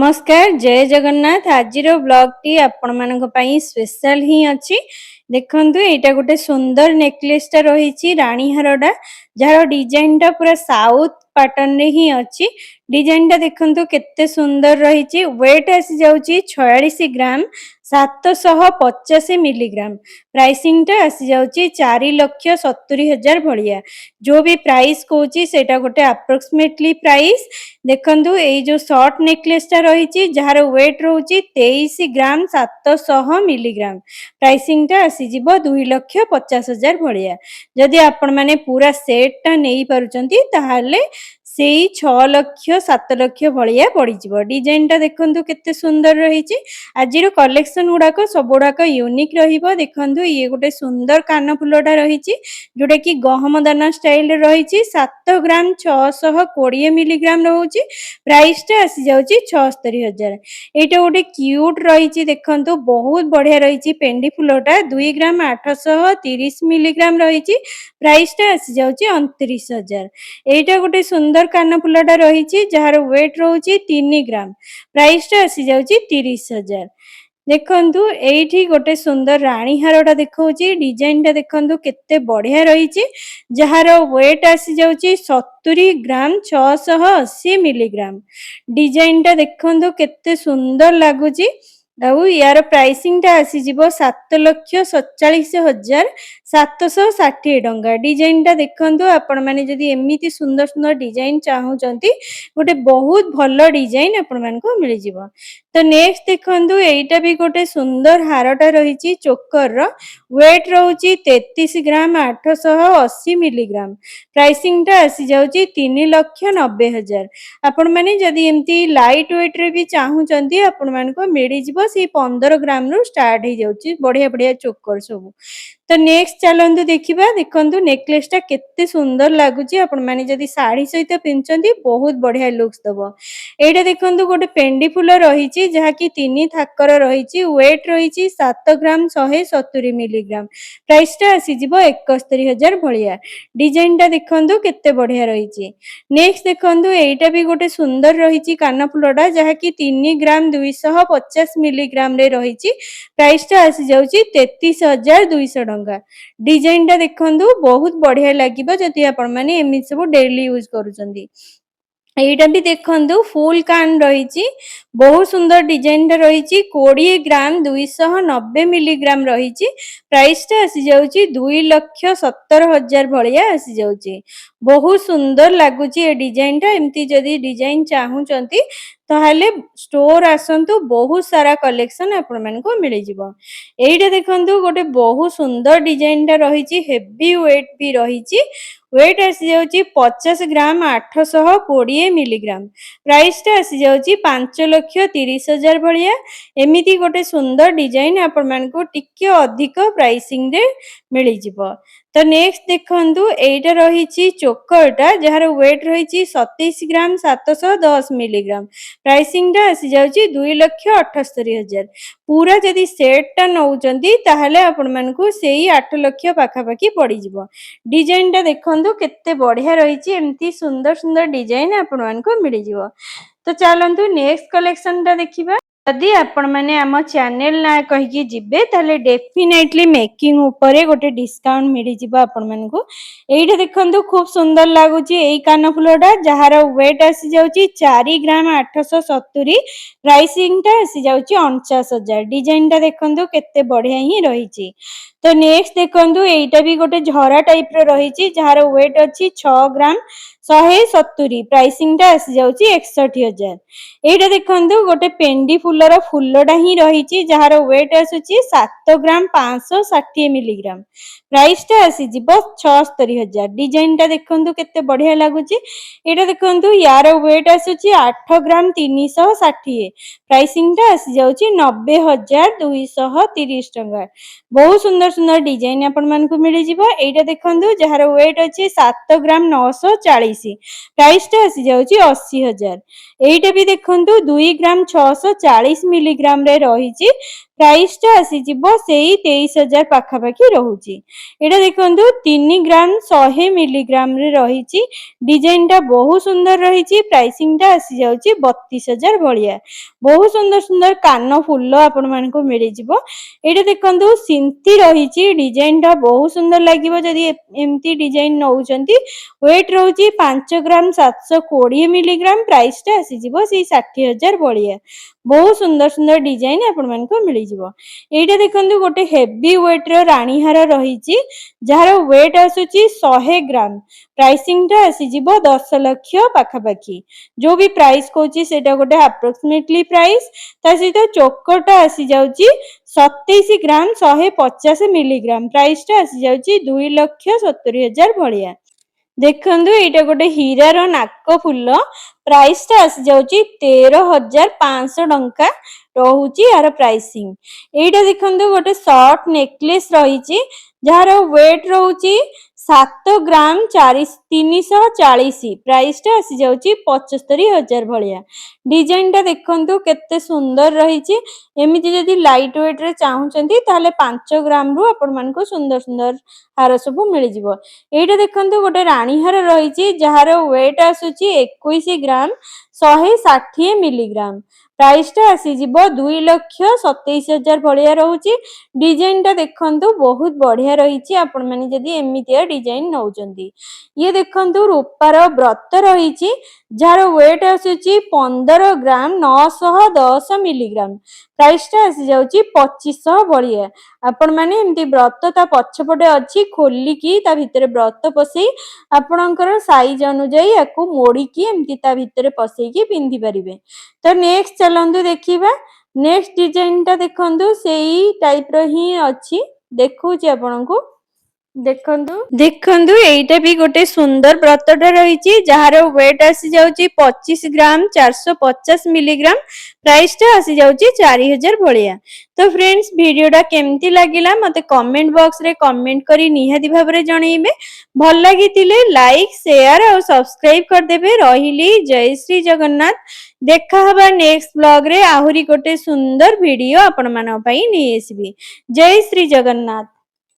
नमस्कार जय जगन्नाथ आज ब्लॉग टी आपण मानक पई स्पेशल ही अच्छी देखंतु एटा गोटे सुंदर नेकलेस टा रही रानी हारडा जार डिजाइन टा पूरा साउथ पैटर्न रे ही अच्छी डिजाइन टा देखंतु केते सुंदर रही वेट आसी जाउची 46 ग्राम 750 मिलीग्राम प्राइसिंग टा आसी जाउची 4,70,000 भलिया जो भी प्राइस कहूची सेटा गोटे अप्रोक्सीमेटली प्राइस देखंतु ए जो शॉर्ट नेकलेस टा रही जार वेट रोची 23 ग्राम 700 मिलीग्राम प्राइसिंग टा आसी जिवो 2,50,000 भलिया जदि आपण माने पूरा सेट टा नेई पारुचंती ताहाले सेई 6 लाख 7 लाख भलिया पड़ी जिवो डिजाइन टा देखंतु केते सुंदर रही आजिर कलेक्शन गुड़ाक सब गुड़ाक यूनिक रहिबो देखंतु ये गोटे सुंदर कान फुलटा रही जोटा कि गहम दाना स्टाइल रही 7 ग्राम 620 मिलीग्राम रोची प्राइस टा आसी जाउची 76,000 एटा गोटे क्यूट रही देखंतु बहुत बढ़िया रही पेंडी फुलटा 2 ग्राम 830 मिलीग्राम रही प्राइस टा आसी जाउची 29,000 एटा गोटे सुंदर कान फुलटा रही जार वेट रोची 3 ग्राम प्राइस टा आसी जाउची 30,000 देखंतु एठी गोटे सुंदर रानी हारटा देखौची डिजाइन टा देखंतु केते बढ़िया रही जार वेट आसी जाउची 70 ग्राम 680 मिलीग्राम डिजाइन टा देखंतु केते सुंदर लागुची आउ यार प्राइसिंग टा आसी जिवो 7,47,760 टंका डिजाइन टा देखंतु आपण माने जदी एमिति सुंदर सुंदर डिजाइन चाहूचंती गोटे बहुत भलो डिजाइन आपण मान को मिल जिवो तो नेक्स्ट देखंतु एटा भी गोटे सुंदर हारटा रही चोकर रो वेट रहउची 33 ग्राम 880 मिलीग्राम प्राइसिंग टा आसी जाउची 3,90,000 आपण माने जदी एमती लाइट वेट रे भी चाहूचंती आपण मान को मिल जिवो से 15 ग्राम रू स्टार्ट हो जाउची बढ़िया बढ़िया चोकर सब तो नेक्स्ट चलंतु देखिबा देखंतु नेकलेस टा केते सुंदर लागुची आपण माने जदी साड़ी सहित पिनचंती बहुत बढ़िया लुक्स दबो एटा देखंतु गोटे पेंडी फूल रही जहा कि 3 थाकर रही वेट रही 7 ग्राम 170 मिलीग्राम प्राइस टा आसी जिवो 71,000 भलिया डिजाइन टा देखंतु केते बढ़िया रही नेक्स्ट देखंतु एटा भी गोटे सुंदर रही कान फूलटा जहा कि 3 ग्राम 250 मिलीग्राम रे रही प्राइस टा आसी जाउची 33,200 टंका डिजाइन टा देखंतु बहुत बढ़िया लागिबो जदि आपण माने एमि सब डेली यूज करूचंदी एटा भी देखंतु फुल कान रही बहुत सुंदर डिजाइन टा रही 20 ग्राम 290 मिलीग्राम रही प्राइस टा आसी जाउची 2,70,000 भलिया आसी जाउची बहुत सुंदर लागुची ए डिजाइन टा एमती जदी डिजाइन चाहूचंती ताहले स्टोर आसंतु बहुत सारा कलेक्शन आपण मन को मिल जिवो एइटा देखंतु गोटे बहुत सुंदर डिजाइन टा रही हेवी वेट भी रही वेट आसी जाउची 50 ग्राम 820 मिलीग्राम प्राइस टा आसी जाउची 5,30,000 भलिया एमिति गोटे सुंदर डिजाइन आपण मन को टिके अधिक प्राइसिंग रे मिल जिवो तो नेक्स्ट देखंतु एइटा रही चोकरटा जार वेट रही 27 ग्राम 710 मिलीग्राम प्राइसिंग टा आसी जाउची 2,78,000 पूरा जदी सेट टा नउचंती ताहले आपण मन को सेही 8 लाख पाखा पाखी पड़ी जिवो डिजाइन टा देखंतु केते बढ़िया रही एमती सुंदर सुंदर डिजाइन आपण मन को मिल जिवो तो चलंतु नेक्स्ट कलेक्शन टा देखिबा यदि आपण माने आम चैनल ना कहि जिबे ताले डेफिनेटली मेकिंग ऊपर गोटे डिस्काउंट मिल जिवो आपण मन को एइठे देखंतु खूब सुंदर लागुची एई कान फुलटा जहार वेट आसी जाउची 4 ग्राम 870 प्राइसिंग टा आसी जाउची 49,000 डिजाइन टा देखंतु केते बढ़िया ही रही तो नेक्स्ट देखंतु एइटा भी गोटे झरा टाइप रो रही जहार वेट अछि 6 ग्राम 170 प्राइसिंग टा आसी जाउची 61,000 एइटा देखंतु गोटे पेंडी फुलर फुलटा ही रही जहार वेट आसुची 7 ग्राम 560 मिलीग्राम प्राइस टा आसी जिवो 76,000 डिजाइन टा देखंतु केते बढ़िया लागुची एटा देखंतु यार वेट आसुची 8 ग्राम 360 प्राइसिंग टा आसी जाउची 90,230 टंका बहुत सुंदर सुंदर डिजाइन आपण मन को मिल जिवो एटा देखंतु जहार वेट अछि 7 ग्राम 940 प्राइस टा आसी जाउची 80,000 एटा भी देखंतु 2 ग्राम 640 मिलीग्राम रे रही प्राइस टा आसी जिवो सेई 23,000 पाखापाखी रहुची। एटा देखंतु 3 ग्राम 100 मिलीग्राम रे रहिची। डिजाइन टा बहुत सुंदर रहिची। प्राइसिंग टा आसी जाउची 32,000 भलिया। बहुत सुंदर सुंदर कान फुल्ल आपण मानको मिलि जिवो। एटा देखंतु सिंथी रहिची। डिजाइन टा बहुत सुंदर लागिवो जदी एम्ति डिजाइन नउचंती। वेट रहउची 5 ग्राम 720 मिलीग्राम। प्राइस टा आसी जिवो सेई 60,000 भलिया। बहुत सुंदर सुंदर डिजाइन आपण मानको मिलि जिवो। एटा देखंतु गोटे हेवी वेट रो रानी हार रहिची जार वेट आसुची 100 ग्राम। प्राइसिंग टा आसी जिवो 10 लाख पाखापाखी। जो भी प्राइस कहूची सेटा गोटे अप्रोक्सीमेटली प्राइस। ता सहित चोकरटा आसी जाउची 27 ग्राम 150 मिलीग्राम। प्राइस टा आसी जाउची 2,70,000 भलिया। देखंतु एटा गोटे हीरा रो नाक फुल्ल। प्राइस टा आसी जाउची 13,500 टंका रहुची यार प्राइसिंग। एटा देखंतु गोटे शॉर्ट नेकलेस रहिची जार वेट रहउची 7 ग्राम 340। प्राइस टा आसी जाउची 75,000 भलिया। डिजाइन टा देखंतु केते सुंदर रहिची। एमिति जदी लाइट वेट रे चाहुचंती ताले 5 ग्राम रु आपण मानको सुंदर सुंदर हार सब मिलि जिवो। एटा देखंतु गोटे रानी हार रहिची जार वेट आसुची 21 ग्राम 160 मिलीग्राम। प्राइस टा आसी जिवो 2,27,000 भलिया रहउची। डिजाइन टा देखंतु बहुत बढ़िया रहिची आपण माने जदी एमितिया डिजाइन नउचंती। ये देखंतु रूपार व्रत रहिची जार वेट आसुची 15 ग्राम 910 मिलीग्राम। प्राइस टा आसी जाउची 2500 भलिया। आपण माने एमती व्रत ता पछपटे अछि खोली की ता भितरे व्रत पसई आपणकर साइज अनुଯାयी याकू मोड़ी की एमती ता भितरे पसई की पिंधि परिबे। तो नेक्स्ट चलंतु देखिबा। नेक्स्ट डिजाइन टा देखंतु सेई टाइप रो ही अछि। देखौची आपनकू देखंतु एइटा भी गोटे सुंदर व्रतटा रहिची जहार वेट आसी जाउची 25 ग्राम 450 मिलीग्राम। प्राइस टा आसी जाउची 4,000 भलिया। तो फ्रेंड्स वीडियोटा केमती लागिला मते कमेंट बॉक्स रे कमेंट करी निहाती भाबरे जणैबे। भल लागितिले लाइक शेयर और सब्सक्राइब कर देबे। रहिली जय श्री जगन्नाथ। देखा हबा नेक्स्ट ब्लॉग रे आहुरी गोटे सुंदर वीडियो आपण मानन पई नै आसीबी। जय श्री जगन्नाथ।